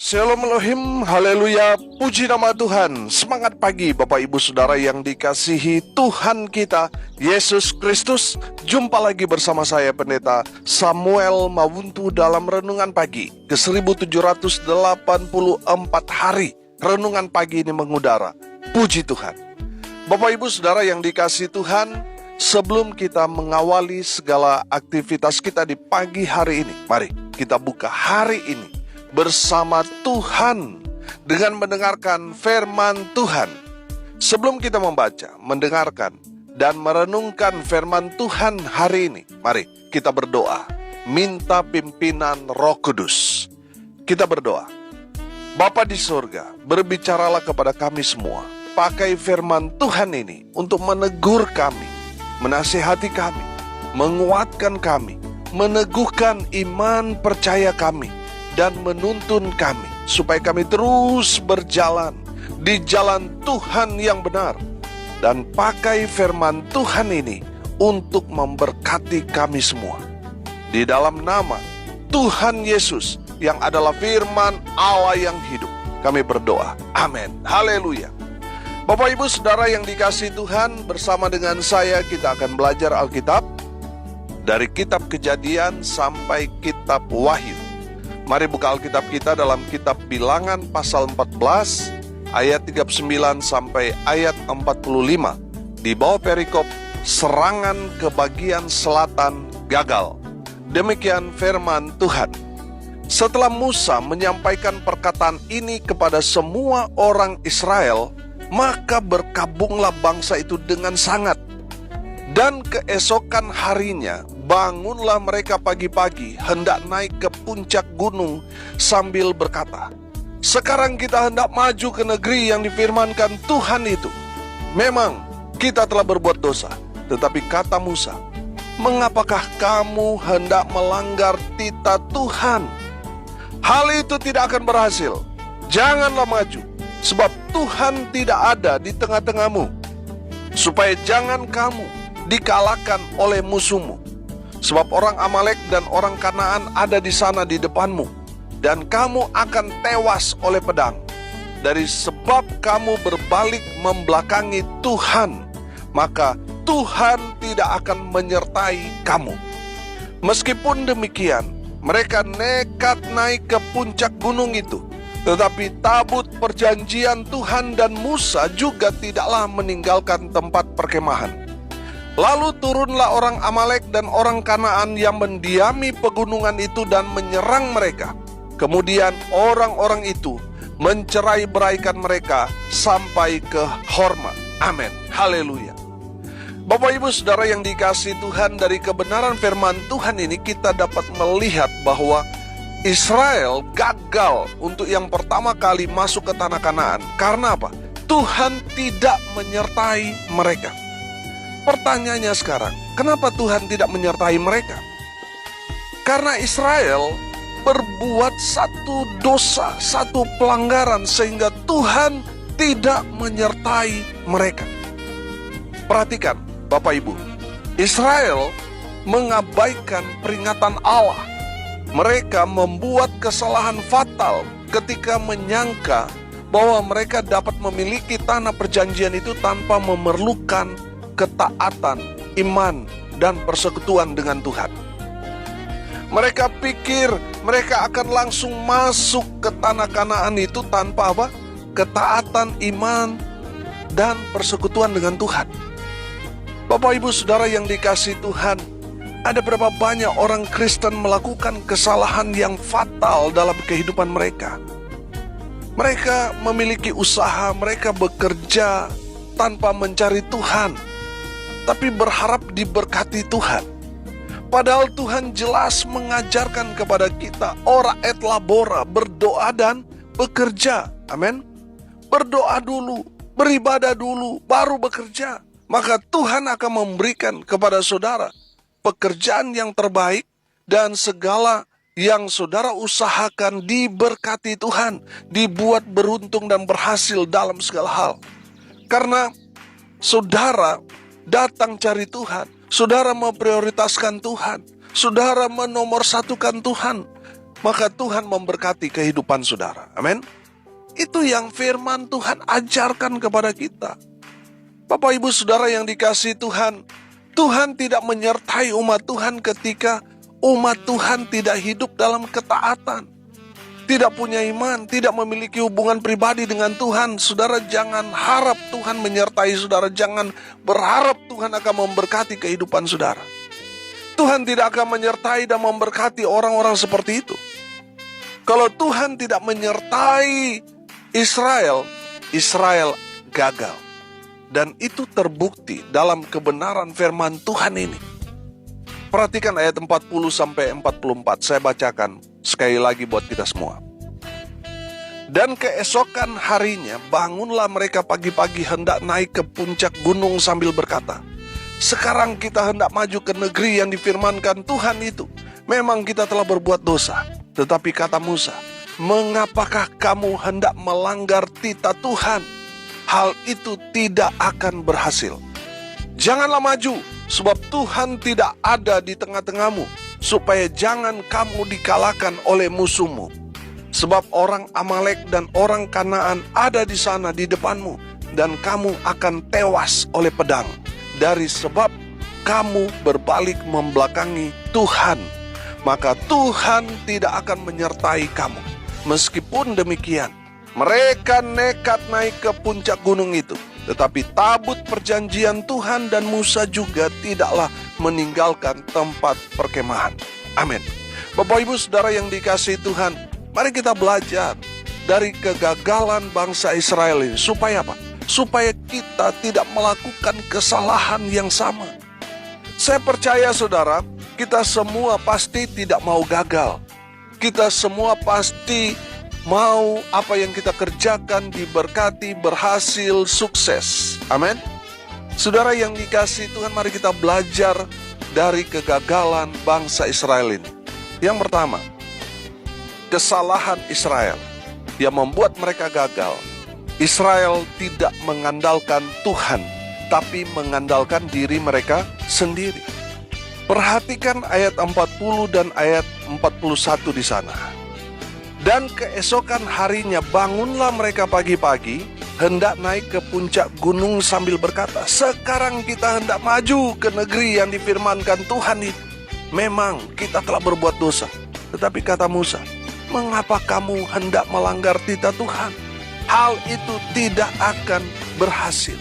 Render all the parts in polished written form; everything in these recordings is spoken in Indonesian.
Shalom Elohim, haleluya, puji nama Tuhan. Semangat pagi Bapak Ibu Saudara yang dikasihi Tuhan kita, Yesus Kristus. Jumpa lagi bersama saya Pendeta Samuel Mawuntu dalam Renungan Pagi ke 1784 hari. Renungan pagi ini mengudara, puji Tuhan. Bapak Ibu Saudara yang dikasihi Tuhan, sebelum kita mengawali segala aktivitas kita di pagi hari ini, mari kita buka hari ini bersama Tuhan dengan mendengarkan firman Tuhan. Sebelum kita membaca, mendengarkan, dan merenungkan firman Tuhan hari ini, mari kita berdoa, minta pimpinan Roh Kudus. Kita berdoa. Bapa di surga, berbicaralah kepada kami semua. Pakai firman Tuhan ini untuk menegur kami, menasihati kami, menguatkan kami, meneguhkan iman percaya kami, dan menuntun kami supaya kami terus berjalan di jalan Tuhan yang benar. Dan pakai firman Tuhan ini untuk memberkati kami semua. Di dalam nama Tuhan Yesus yang adalah firman Allah yang hidup, kami berdoa. Amin. Haleluya. Bapak Ibu Saudara yang dikasihi Tuhan, bersama dengan saya kita akan belajar Alkitab dari kitab Kejadian sampai kitab Wahyu. Mari buka Alkitab kita dalam kitab Bilangan pasal 14 ayat 39 sampai ayat 45. Di bawah perikop serangan ke bagian selatan gagal. Demikian firman Tuhan. Setelah Musa menyampaikan perkataan ini kepada semua orang Israel, maka berkabunglah bangsa itu dengan sangat. Dan keesokan harinya bangunlah mereka pagi-pagi hendak naik ke puncak gunung sambil berkata, "Sekarang kita hendak maju ke negeri yang difirmankan Tuhan itu. Memang kita telah berbuat dosa." Tetapi kata Musa, "Mengapakah kamu hendak melanggar titah Tuhan? Hal itu tidak akan berhasil. Janganlah maju, sebab Tuhan tidak ada di tengah-tengahmu, supaya jangan kamu dikalahkan oleh musuhmu. Sebab orang Amalek dan orang Kanaan ada di sana di depanmu, dan kamu akan tewas oleh pedang. Dari sebab kamu berbalik membelakangi Tuhan, maka Tuhan tidak akan menyertai kamu." Meskipun demikian, mereka nekat naik ke puncak gunung itu. Tetapi tabut perjanjian Tuhan dan Musa juga tidaklah meninggalkan tempat perkemahan. Lalu turunlah orang Amalek dan orang Kanaan yang mendiami pegunungan itu dan menyerang mereka. Kemudian orang-orang itu mencerai-beraikan mereka sampai ke Horma. Amin. Haleluya. Bapak Ibu Saudara yang dikasihi Tuhan, dari kebenaran firman Tuhan ini kita dapat melihat bahwa Israel gagal untuk yang pertama kali masuk ke tanah Kanaan. Karena apa? Tuhan tidak menyertai mereka. Pertanyaannya sekarang, kenapa Tuhan tidak menyertai mereka? Karena Israel berbuat satu dosa, satu pelanggaran, sehingga Tuhan tidak menyertai mereka. Perhatikan Bapak Ibu, Israel mengabaikan peringatan Allah. Mereka membuat kesalahan fatal ketika menyangka bahwa mereka dapat memiliki tanah perjanjian itu tanpa memerlukan ketaatan, iman, dan persekutuan dengan Tuhan. Mereka pikir mereka akan langsung masuk ke tanah Kanaan itu tanpa apa? Ketaatan, iman, dan persekutuan dengan Tuhan. Bapak Ibu Saudara yang dikasihi Tuhan, ada berapa banyak orang Kristen melakukan kesalahan yang fatal dalam kehidupan mereka. Mereka memiliki usaha, mereka bekerja tanpa mencari Tuhan, tapi berharap diberkati Tuhan. Padahal Tuhan jelas mengajarkan kepada kita, ora et labora, berdoa dan bekerja. Amin. Berdoa dulu, beribadah dulu, baru bekerja. Maka Tuhan akan memberikan kepada saudara pekerjaan yang terbaik, dan segala yang saudara usahakan diberkati Tuhan, dibuat beruntung dan berhasil dalam segala hal. Karena saudara datang cari Tuhan, saudara memprioritaskan Tuhan, saudara menomorsatukan Tuhan, maka Tuhan memberkati kehidupan saudara. Amin. Itu yang firman Tuhan ajarkan kepada kita. Bapak ibu saudara yang dikasihi Tuhan, Tuhan tidak menyertai umat Tuhan ketika umat Tuhan tidak hidup dalam ketaatan, tidak punya iman, tidak memiliki hubungan pribadi dengan Tuhan. Saudara jangan harap Tuhan menyertai saudara, jangan berharap Tuhan akan memberkati kehidupan saudara. Tuhan tidak akan menyertai dan memberkati orang-orang seperti itu. Kalau Tuhan tidak menyertai Israel, Israel gagal. Dan itu terbukti dalam kebenaran firman Tuhan ini. Perhatikan ayat 40-44, saya bacakan sekali lagi buat kita semua. Dan keesokan harinya bangunlah mereka pagi-pagi hendak naik ke puncak gunung sambil berkata, sekarang kita hendak maju ke negeri yang difirmankan Tuhan itu. Memang kita telah berbuat dosa. Tetapi kata Musa, mengapakah kamu hendak melanggar titah Tuhan? Hal itu tidak akan berhasil. Janganlah maju, sebab Tuhan tidak ada di tengah-tengahmu, supaya jangan kamu dikalahkan oleh musuhmu. Sebab orang Amalek dan orang Kanaan ada di sana di depanmu, dan kamu akan tewas oleh pedang, dari sebab kamu berbalik membelakangi Tuhan. Maka Tuhan tidak akan menyertai kamu. Meskipun demikian, mereka nekat naik ke puncak gunung itu. Tetapi tabut perjanjian Tuhan dan Musa juga tidaklah meninggalkan tempat perkemahan. Amin. Bapak ibu saudara yang dikasihi Tuhan, mari kita belajar dari kegagalan bangsa Israel ini. Supaya apa? Supaya kita tidak melakukan kesalahan yang sama. Saya percaya saudara, kita semua pasti tidak mau gagal. Kita semua pasti mau apa yang kita kerjakan diberkati, berhasil, sukses. Amin. Saudara yang dikasihi Tuhan, mari kita belajar dari kegagalan bangsa Israel ini. Yang pertama, kesalahan Israel yang membuat mereka gagal. Israel tidak mengandalkan Tuhan, tapi mengandalkan diri mereka sendiri. Perhatikan ayat 40 dan ayat 41 di sana. Dan keesokan harinya bangunlah mereka pagi-pagi, hendak naik ke puncak gunung sambil berkata, sekarang kita hendak maju ke negeri yang difirmankan Tuhan itu. Memang kita telah berbuat dosa. Tetapi kata Musa, mengapa kamu hendak melanggar titah Tuhan? Hal itu tidak akan berhasil.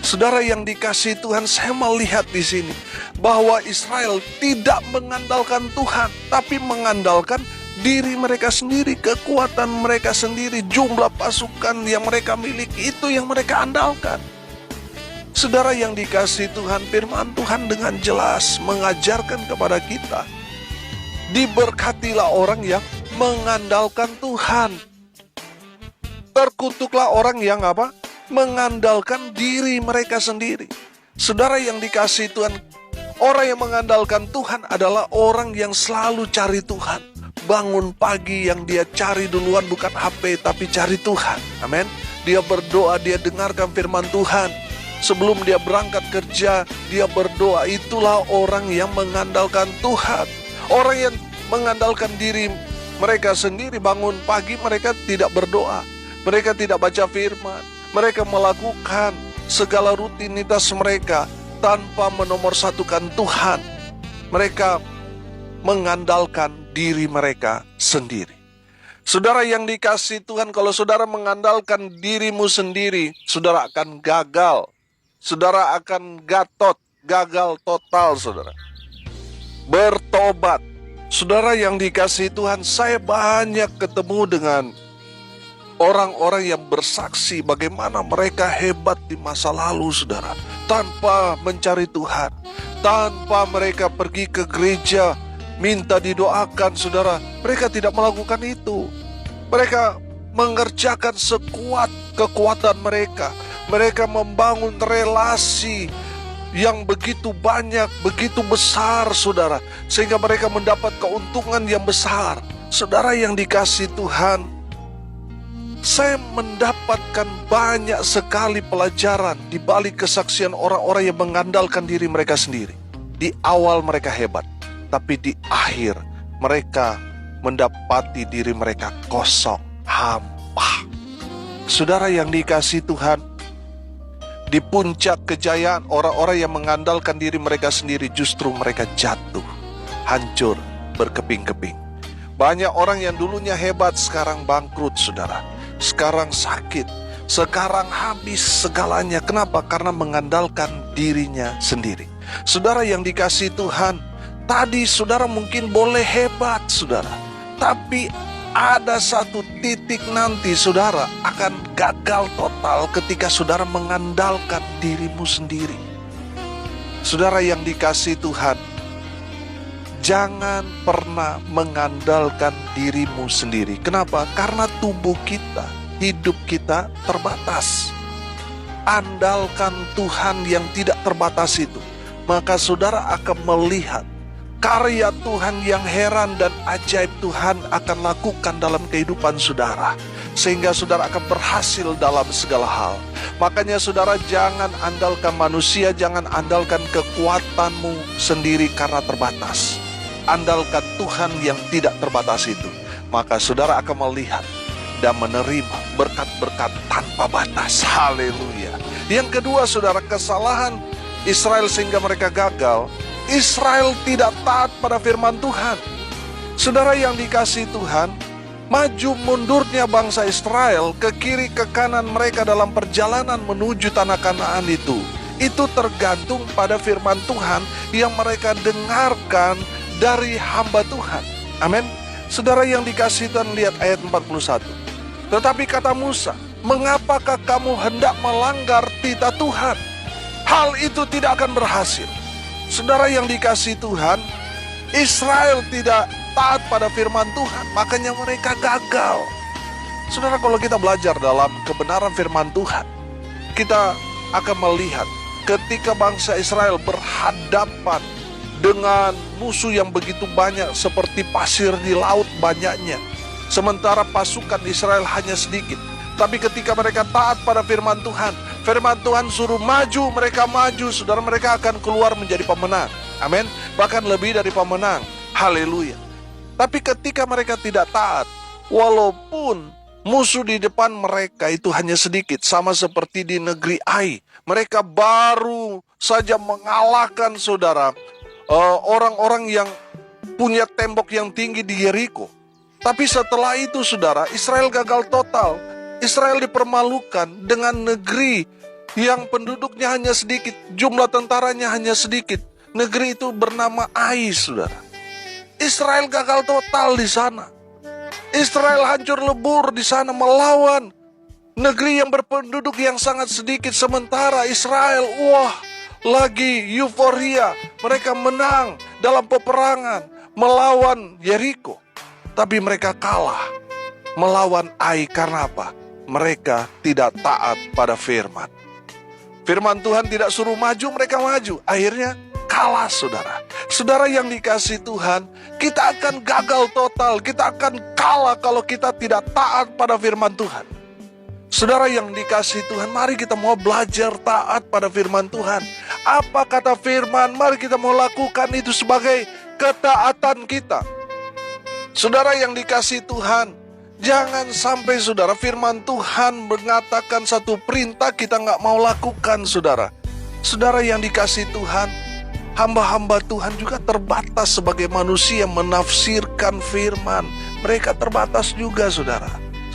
Saudara yang dikasihi Tuhan, saya melihat di sini bahwa Israel tidak mengandalkan Tuhan, tapi mengandalkan diri mereka sendiri, kekuatan mereka sendiri, jumlah pasukan yang mereka miliki, itu yang mereka andalkan. Saudara yang dikasihi Tuhan, firman Tuhan dengan jelas mengajarkan kepada kita, diberkatilah orang yang mengandalkan Tuhan. Terkutuklah orang yang apa? Mengandalkan diri mereka sendiri. Saudara yang dikasihi Tuhan, orang yang mengandalkan Tuhan adalah orang yang selalu cari Tuhan. Bangun pagi yang dia cari duluan bukan HP, tapi cari Tuhan. Amin. Dia berdoa, dia dengarkan firman Tuhan. Sebelum dia berangkat kerja, dia berdoa. Itulah orang yang mengandalkan Tuhan. Orang yang mengandalkan diri mereka sendiri, bangun pagi mereka tidak berdoa. Mereka tidak baca firman. Mereka melakukan segala rutinitas mereka tanpa menomorsatukan Tuhan. Mereka mengandalkan diri mereka sendiri. Saudara yang dikasihi Tuhan, kalau saudara mengandalkan dirimu sendiri, saudara akan gagal. Saudara akan gagal total, saudara. Bertobat. Saudara yang dikasihi Tuhan, saya banyak ketemu dengan orang-orang yang bersaksi bagaimana mereka hebat di masa lalu, saudara. Tanpa mencari Tuhan, tanpa mereka pergi ke gereja, minta didoakan, saudara. Mereka tidak melakukan itu. Mereka mengerjakan sekuat kekuatan mereka. Mereka membangun relasi yang begitu banyak, begitu besar, saudara. Sehingga mereka mendapat keuntungan yang besar. Saudara yang dikasihi Tuhan, saya mendapatkan banyak sekali pelajaran di balik kesaksian orang-orang yang mengandalkan diri mereka sendiri. Di awal mereka hebat, tapi di akhir mereka mendapati diri mereka kosong, hampa. Saudara yang dikasihi Tuhan, di puncak kejayaan orang-orang yang mengandalkan diri mereka sendiri, justru mereka jatuh, hancur, berkeping-keping. Banyak orang yang dulunya hebat sekarang bangkrut, saudara. Sekarang sakit, sekarang habis segalanya. Kenapa? Karena mengandalkan dirinya sendiri. Saudara yang dikasihi Tuhan, tadi saudara mungkin boleh hebat, saudara, tapi ada satu titik nanti saudara akan gagal total ketika saudara mengandalkan dirimu sendiri. Saudara yang dikasihi Tuhan, jangan pernah mengandalkan dirimu sendiri. Kenapa? Karena tubuh kita, hidup kita terbatas. Andalkan Tuhan yang tidak terbatas itu, maka saudara akan melihat karya Tuhan yang heran dan ajaib Tuhan akan lakukan dalam kehidupan saudara, sehingga saudara akan berhasil dalam segala hal. Makanya saudara jangan andalkan manusia, jangan andalkan kekuatanmu sendiri karena terbatas. Andalkan Tuhan yang tidak terbatas itu, maka saudara akan melihat dan menerima berkat-berkat tanpa batas. Haleluya. Yang kedua, saudara, kesalahan Israel sehingga mereka gagal. Israel tidak taat pada firman Tuhan. Saudara yang dikasihi Tuhan, maju mundurnya bangsa Israel ke kiri ke kanan mereka dalam perjalanan menuju tanah Kanaan itu tergantung pada firman Tuhan yang mereka dengarkan dari hamba Tuhan. Amin. Saudara yang dikasihi Tuhan, lihat ayat 41. Tetapi kata Musa, mengapakah kamu hendak melanggar titah Tuhan? Hal itu tidak akan berhasil. Saudara yang dikasihi Tuhan, Israel tidak taat pada firman Tuhan, makanya mereka gagal. Saudara, kalau kita belajar dalam kebenaran firman Tuhan, kita akan melihat ketika bangsa Israel berhadapan dengan musuh yang begitu banyak seperti pasir di laut banyaknya, sementara pasukan Israel hanya sedikit. Tapi ketika mereka taat pada firman Tuhan suruh maju, mereka maju, saudara, mereka akan keluar menjadi pemenang. Amin. Bahkan lebih dari pemenang. Haleluya. Tapi ketika mereka tidak taat, walaupun musuh di depan mereka itu hanya sedikit, sama seperti di negeri Ai, mereka baru saja mengalahkan, saudara, orang-orang yang punya tembok yang tinggi di Yeriko. Tapi setelah itu, saudara, Israel gagal total. Israel dipermalukan dengan negeri yang penduduknya hanya sedikit, jumlah tentaranya hanya sedikit. Negeri itu bernama Ai, saudara. Israel gagal total di sana. Israel hancur lebur di sana melawan negeri yang berpenduduk yang sangat sedikit. Sementara Israel, lagi euforia. Mereka menang dalam peperangan melawan Yeriko. Tapi mereka kalah melawan Ai. Karena apa? Mereka tidak taat pada firman. Firman Tuhan tidak suruh maju, mereka maju. Akhirnya kalah, saudara. Saudara yang dikasihi Tuhan, kita akan gagal total. Kita akan kalah kalau kita tidak taat pada firman Tuhan. Saudara yang dikasihi Tuhan, mari kita mau belajar taat pada firman Tuhan. Apa kata firman? Mari kita mau lakukan itu sebagai ketaatan kita. Saudara yang dikasihi Tuhan, jangan sampai, saudara, firman Tuhan mengatakan satu perintah kita nggak mau lakukan, saudara. Saudara yang dikasihi Tuhan, hamba-hamba Tuhan juga terbatas sebagai manusia menafsirkan firman. Mereka terbatas juga, saudara.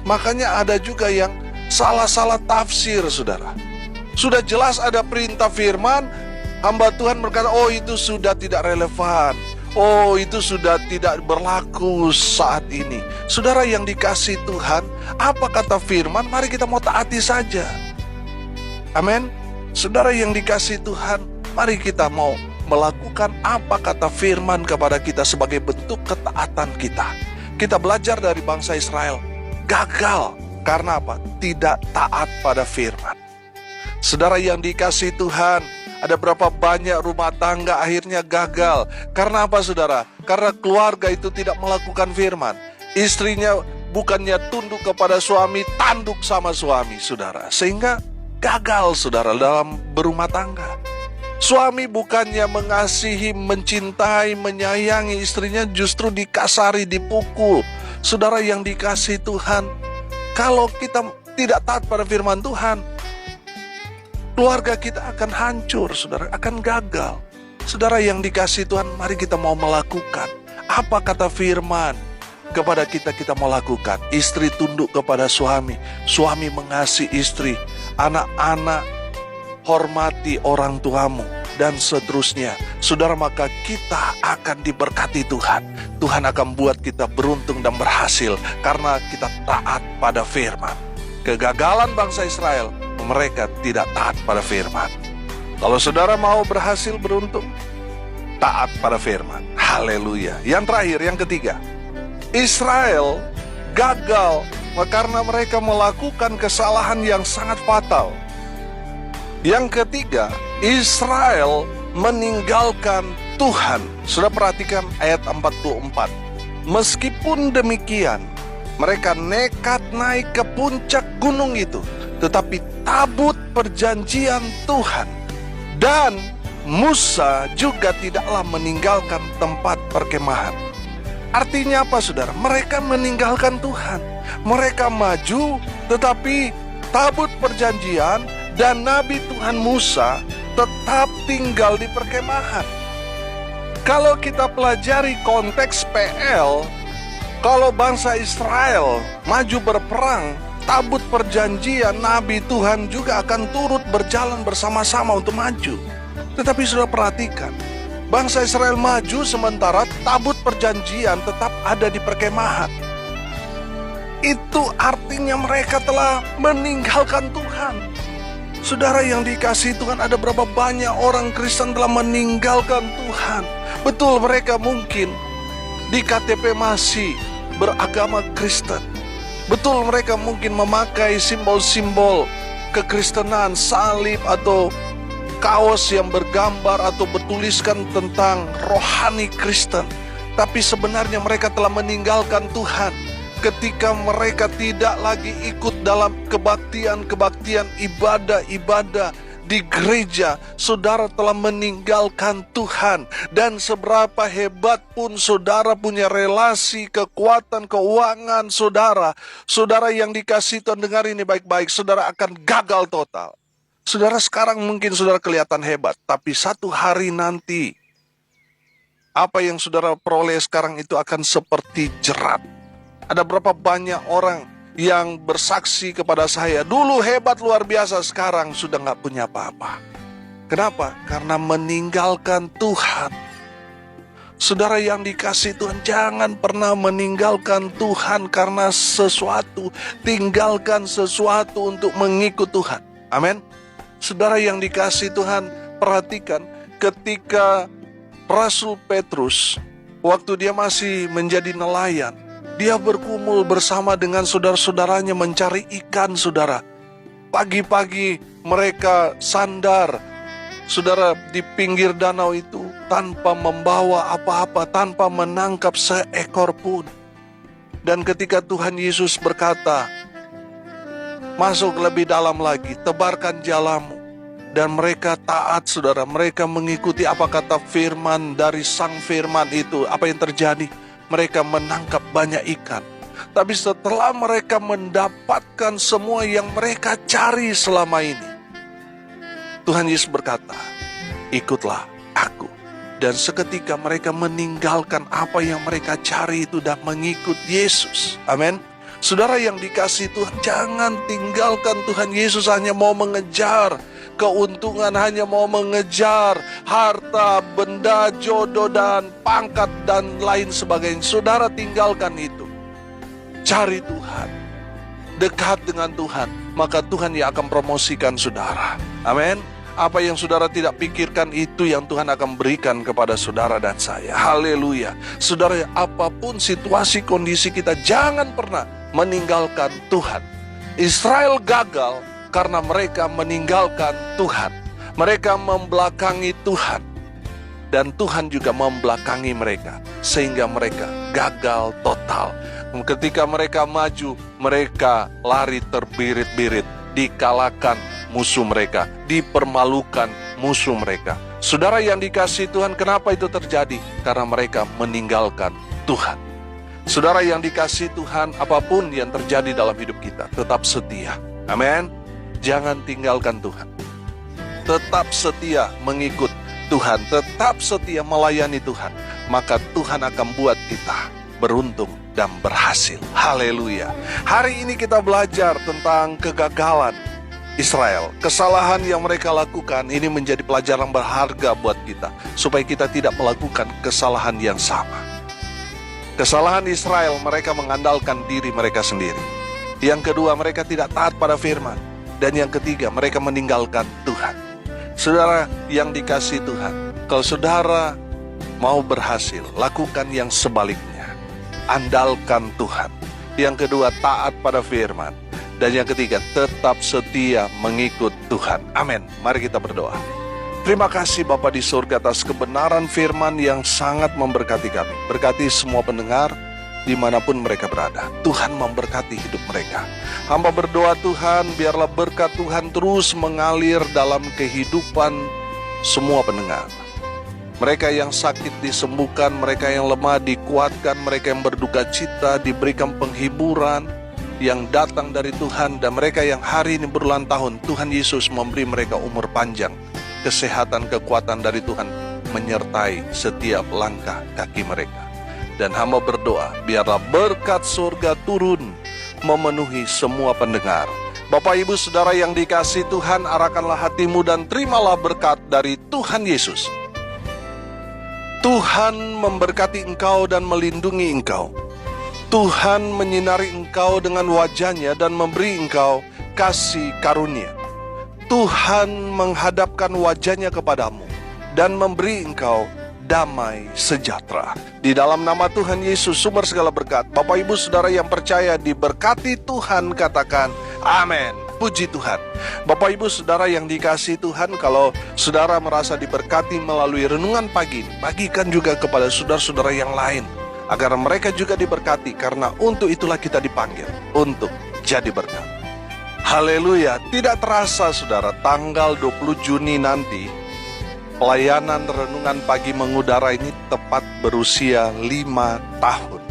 Makanya ada juga yang salah-salah tafsir, saudara. Sudah jelas ada perintah firman, hamba Tuhan berkata, itu sudah tidak relevan. Itu sudah tidak berlaku saat ini. Saudara yang dikasihi Tuhan, apa kata firman? Mari kita mau taati saja. Amin. Saudara yang dikasihi Tuhan, mari kita mau melakukan apa kata firman kepada kita sebagai bentuk ketaatan kita. Kita belajar dari bangsa Israel, gagal karena apa? Tidak taat pada firman. Saudara yang dikasihi Tuhan, ada berapa banyak rumah tangga akhirnya gagal. Karena apa, saudara? Karena keluarga itu tidak melakukan firman. Istrinya bukannya tunduk kepada suami, tanduk sama suami, saudara. Sehingga gagal, saudara, dalam berumah tangga. Suami bukannya mengasihi, mencintai, menyayangi istrinya, justru dikasari, dipukul. Saudara yang dikasihi Tuhan, kalau kita tidak taat pada firman Tuhan, keluarga kita akan hancur, saudara, akan gagal. Saudara yang dikasihi Tuhan, mari kita mau melakukan apa kata firman kepada kita, kita mau lakukan. Istri tunduk kepada suami, suami mengasihi istri, anak-anak hormati orang tuamu, dan seterusnya. Saudara, maka kita akan diberkati Tuhan. Tuhan akan buat kita beruntung dan berhasil karena kita taat pada firman. Kegagalan bangsa Israel, mereka tidak taat pada firman. Kalau saudara mau berhasil beruntung, taat pada firman. Haleluya. Yang terakhir, yang ketiga, Israel gagal karena mereka melakukan kesalahan yang sangat fatal. Yang ketiga, Israel meninggalkan Tuhan. Sudah perhatikan ayat 44. Meskipun demikian, mereka nekat naik ke puncak gunung itu, tetapi tabut perjanjian Tuhan dan Musa juga tidaklah meninggalkan tempat perkemahan. Artinya apa, saudara? Mereka meninggalkan Tuhan. Mereka maju, tetapi tabut perjanjian dan Nabi Tuhan Musa tetap tinggal di perkemahan. Kalau kita pelajari konteks PL, kalau bangsa Israel maju berperang, tabut perjanjian Nabi Tuhan juga akan turut berjalan bersama-sama untuk maju. Tetapi sudah perhatikan, bangsa Israel maju sementara tabut perjanjian tetap ada di perkemahan. Itu artinya mereka telah meninggalkan Tuhan. Saudara yang dikasihi Tuhan, ada berapa banyak orang Kristen telah meninggalkan Tuhan. Betul, mereka mungkin di KTP masih beragama Kristen. Betul, mereka mungkin memakai simbol-simbol kekristenan, salib atau kaos yang bergambar atau bertuliskan tentang rohani Kristen. Tapi sebenarnya mereka telah meninggalkan Tuhan ketika mereka tidak lagi ikut dalam kebaktian-kebaktian, ibadah-ibadah di gereja. Saudara telah meninggalkan Tuhan. Dan seberapa hebat pun saudara punya relasi, kekuatan, keuangan saudara, saudara yang dikasihi Tuhan, dengar ini baik-baik, saudara akan gagal total. Saudara sekarang mungkin saudara kelihatan hebat, tapi satu hari nanti apa yang saudara peroleh sekarang itu akan seperti jerat. Ada berapa banyak orang yang bersaksi kepada saya, dulu hebat luar biasa, sekarang sudah gak punya apa-apa. Kenapa? Karena meninggalkan Tuhan. Saudara yang dikasihi Tuhan, jangan pernah meninggalkan Tuhan karena sesuatu. Tinggalkan sesuatu untuk mengikut Tuhan. Amin. Saudara yang dikasihi Tuhan, perhatikan ketika Rasul Petrus, waktu dia masih menjadi nelayan, dia berkumul bersama dengan saudara-saudaranya mencari ikan, saudara. Pagi-pagi mereka sandar, saudara, di pinggir danau itu tanpa membawa apa-apa, tanpa menangkap seekor pun. Dan ketika Tuhan Yesus berkata, masuk lebih dalam lagi, tebarkan jalamu. Dan mereka taat, saudara. Mereka mengikuti apa kata firman dari sang firman itu. Apa yang terjadi? Mereka menangkap banyak ikan. Tapi setelah mereka mendapatkan semua yang mereka cari selama ini, Tuhan Yesus berkata, ikutlah aku. Dan seketika mereka meninggalkan apa yang mereka cari itu dan mengikut Yesus. Amin. Saudara yang dikasihi Tuhan, jangan tinggalkan Tuhan Yesus hanya mau mengejar keuntungan, hanya mau mengejar harta, benda, jodoh, dan pangkat, dan lain sebagainya. Saudara tinggalkan itu. Cari Tuhan. Dekat dengan Tuhan. Maka Tuhan yang akan promosikan saudara. Amin. Apa yang saudara tidak pikirkan, itu yang Tuhan akan berikan kepada saudara dan saya. Haleluya. Saudara, apapun situasi, kondisi kita, jangan pernah meninggalkan Tuhan. Israel gagal karena mereka meninggalkan Tuhan. Mereka membelakangi Tuhan. Dan Tuhan juga membelakangi mereka. Sehingga mereka gagal total. Ketika mereka maju, mereka lari terbirit-birit. Dikalahkan musuh mereka. Dipermalukan musuh mereka. Saudara yang dikasihi Tuhan, kenapa itu terjadi? Karena mereka meninggalkan Tuhan. Saudara yang dikasihi Tuhan, apapun yang terjadi dalam hidup kita, tetap setia. Amin. Jangan tinggalkan Tuhan. Tetap setia mengikut Tuhan, tetap setia melayani Tuhan. Maka Tuhan akan buat kita beruntung dan berhasil. Haleluya. Hari ini kita belajar tentang kegagalan Israel. Kesalahan yang mereka lakukan ini menjadi pelajaran berharga buat kita, supaya kita tidak melakukan kesalahan yang sama. Kesalahan Israel, mereka mengandalkan diri mereka sendiri. Yang kedua, mereka tidak taat pada firman. Dan yang ketiga, mereka meninggalkan Tuhan. Saudara yang dikasihi Tuhan, kalau saudara mau berhasil, lakukan yang sebaliknya. Andalkan Tuhan. Yang kedua, taat pada firman. Dan yang ketiga, tetap setia mengikut Tuhan. Amin. Mari kita berdoa. Terima kasih Bapa di surga atas kebenaran firman yang sangat memberkati kami. Berkati semua pendengar dimanapun mereka berada. Tuhan memberkati hidup mereka. Hamba berdoa Tuhan, biarlah berkat Tuhan terus mengalir dalam kehidupan semua pendengar. Mereka yang sakit disembuhkan, mereka yang lemah dikuatkan, mereka yang berduka cita diberikan penghiburan yang datang dari Tuhan, dan mereka yang hari ini berulang tahun, Tuhan Yesus memberi mereka umur panjang, kesehatan, kekuatan dari Tuhan menyertai setiap langkah kaki mereka. Dan hamba berdoa, biarlah berkat surga turun memenuhi semua pendengar. Bapak Ibu Saudara yang dikasihi Tuhan, arahkanlah hatimu dan terimalah berkat dari Tuhan Yesus. Tuhan memberkati engkau dan melindungi engkau. Tuhan menyinari engkau dengan wajah-Nya dan memberi engkau kasih karunia. Tuhan menghadapkan wajah-Nya kepadamu dan memberi engkau damai sejahtera. Di dalam nama Tuhan Yesus, sumber segala berkat, Bapak Ibu Saudara yang percaya diberkati Tuhan, katakan amin. Puji Tuhan. Bapak Ibu Saudara yang dikasihi Tuhan, kalau saudara merasa diberkati melalui renungan pagi ini, bagikan juga kepada saudara-saudara yang lain, agar mereka juga diberkati, karena untuk itulah kita dipanggil, untuk jadi berkat. Haleluya. Tidak terasa saudara, tanggal 20 Juni nanti, pelayanan renungan pagi mengudara ini tepat berusia 5 tahun.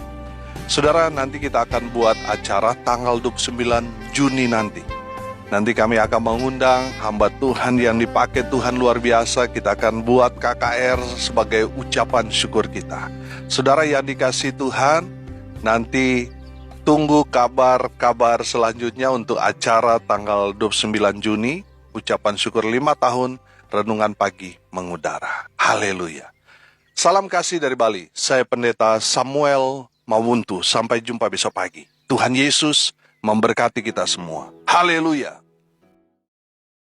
Saudara, nanti kita akan buat acara tanggal 29 Juni nanti. Nanti kami akan mengundang hamba Tuhan yang dipakai Tuhan luar biasa. Kita akan buat KKR sebagai ucapan syukur kita. Saudara yang dikasihi Tuhan, nanti tunggu kabar-kabar selanjutnya untuk acara tanggal 29 Juni, ucapan syukur 5 tahun, renungan pagi mengudara. Haleluya. Salam kasih dari Bali. Saya Pendeta Samuel Mawuntu. Sampai jumpa besok pagi. Tuhan Yesus memberkati kita semua. Haleluya.